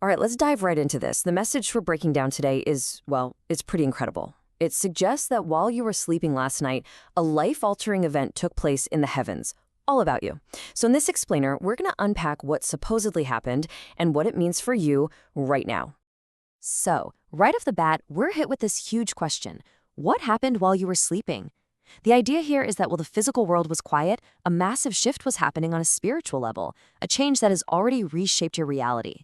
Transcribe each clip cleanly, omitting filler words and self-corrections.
All right, let's dive right into this. The message we're breaking down today is, well, it's pretty incredible. It suggests that while you were sleeping last night, a life-altering event took place in the heavens, all about you. So in this explainer, we're going to unpack what supposedly happened and what it means for you right now. So, right off the bat, we're hit with this huge question. What happened while you were sleeping? The idea here is that while the physical world was quiet, a massive shift was happening on a spiritual level, a change that has already reshaped your reality.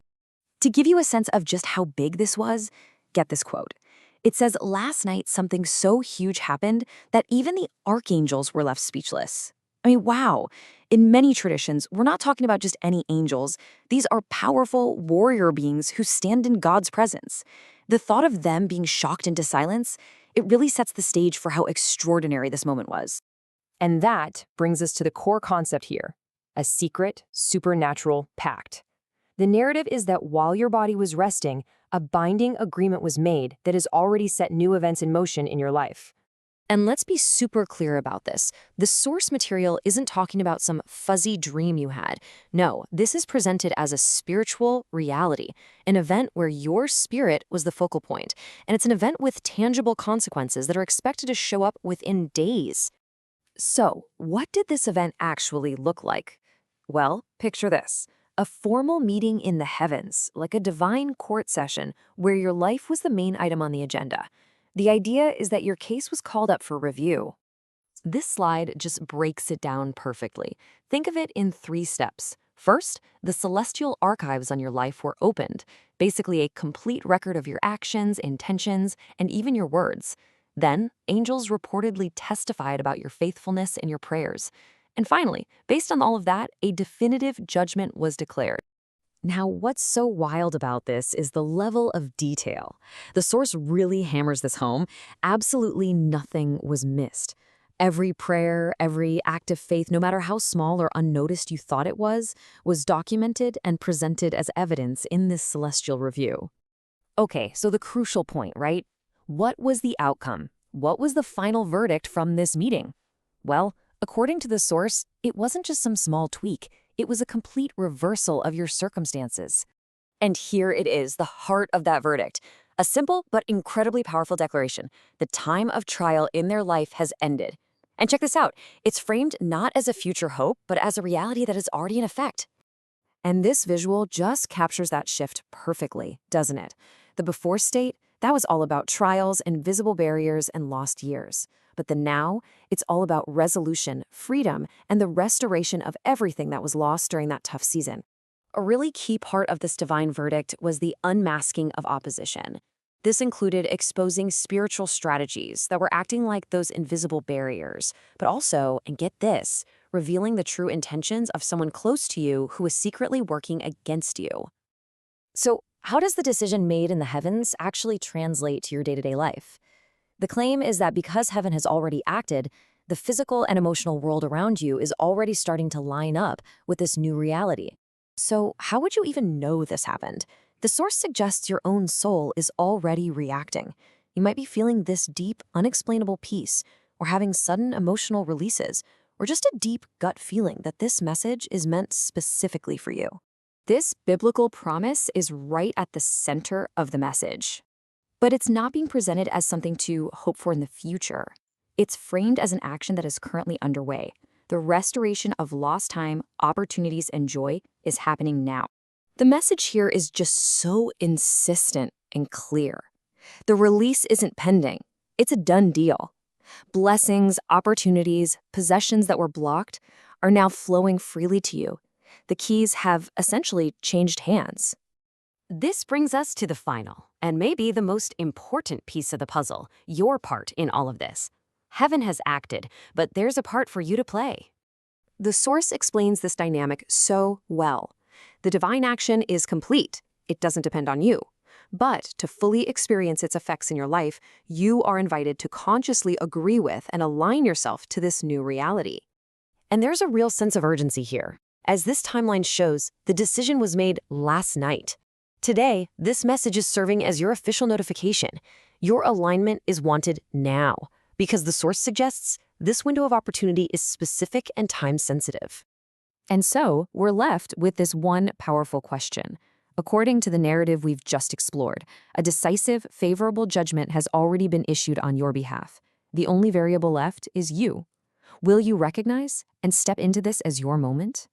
To give you a sense of just how big this was, get this quote. It says, last night something so huge happened that even the archangels were left speechless. I mean, wow. In many traditions, we're not talking about just any angels. These are powerful warrior beings who stand in God's presence. The thought of them being shocked into silence, it really sets the stage for how extraordinary this moment was. And that brings us to the core concept here, a secret, supernatural pact. The narrative is that while your body was resting, a binding agreement was made that has already set new events in motion in your life. And let's be super clear about this. The source material isn't talking about some fuzzy dream you had. No, this is presented as a spiritual reality, an event where your spirit was the focal point, and it's an event with tangible consequences that are expected to show up within days. So, what did this event actually look like? Well, picture this. A formal meeting in the heavens, like a divine court session where your life was the main item on the agenda. The idea is that your case was called up for review. This slide just breaks it down perfectly. Think of it in 3 steps. First, the celestial archives on your life were opened, basically a complete record of your actions, intentions, and even your words. Then, angels reportedly testified about your faithfulness and your prayers. And finally, based on all of that, a definitive judgment was declared. Now, what's so wild about this is the level of detail. The source really hammers this home. Absolutely nothing was missed. Every prayer, every act of faith, no matter how small or unnoticed you thought it was documented and presented as evidence in this celestial review. Okay, so the crucial point, right? What was the outcome? What was the final verdict from this meeting? Well, according to the source, it wasn't just some small tweak. It was a complete reversal of your circumstances. And here it is, the heart of that verdict. A simple but incredibly powerful declaration. The time of trial in their life has ended. And check this out. It's framed not as a future hope, but as a reality that is already in effect. And this visual just captures that shift perfectly, doesn't it? The before state, that was all about trials, invisible barriers, and lost years. But the now, it's all about resolution, freedom, and the restoration of everything that was lost during that tough season. A really key part of this divine verdict was the unmasking of opposition. This included exposing spiritual strategies that were acting like those invisible barriers, but also, and get this, revealing the true intentions of someone close to you who was secretly working against you. So, how does the decision made in the heavens actually translate to your day-to-day life? The claim is that because heaven has already acted, the physical and emotional world around you is already starting to line up with this new reality. So how would you even know this happened? The source suggests your own soul is already reacting. You might be feeling this deep, unexplainable peace, or having sudden emotional releases, or just a deep gut feeling that this message is meant specifically for you. This biblical promise is right at the center of the message. But it's not being presented as something to hope for in the future. It's framed as an action that is currently underway. The restoration of lost time, opportunities, and joy is happening now. The message here is just so insistent and clear. The release isn't pending. It's a done deal. Blessings, opportunities, possessions that were blocked are now flowing freely to you. The keys have essentially changed hands. This brings us to the final, and maybe the most important piece of the puzzle, your part in all of this. Heaven has acted, but there's a part for you to play. The source explains this dynamic so well. The divine action is complete. It doesn't depend on you. But to fully experience its effects in your life, you are invited to consciously agree with and align yourself to this new reality. And there's a real sense of urgency here. As this timeline shows, the decision was made last night. Today, this message is serving as your official notification. Your alignment is wanted now, because the source suggests this window of opportunity is specific and time-sensitive. And so, we're left with this one powerful question. According to the narrative we've just explored, a decisive, favorable judgment has already been issued on your behalf. The only variable left is you. Will you recognize and step into this as your moment?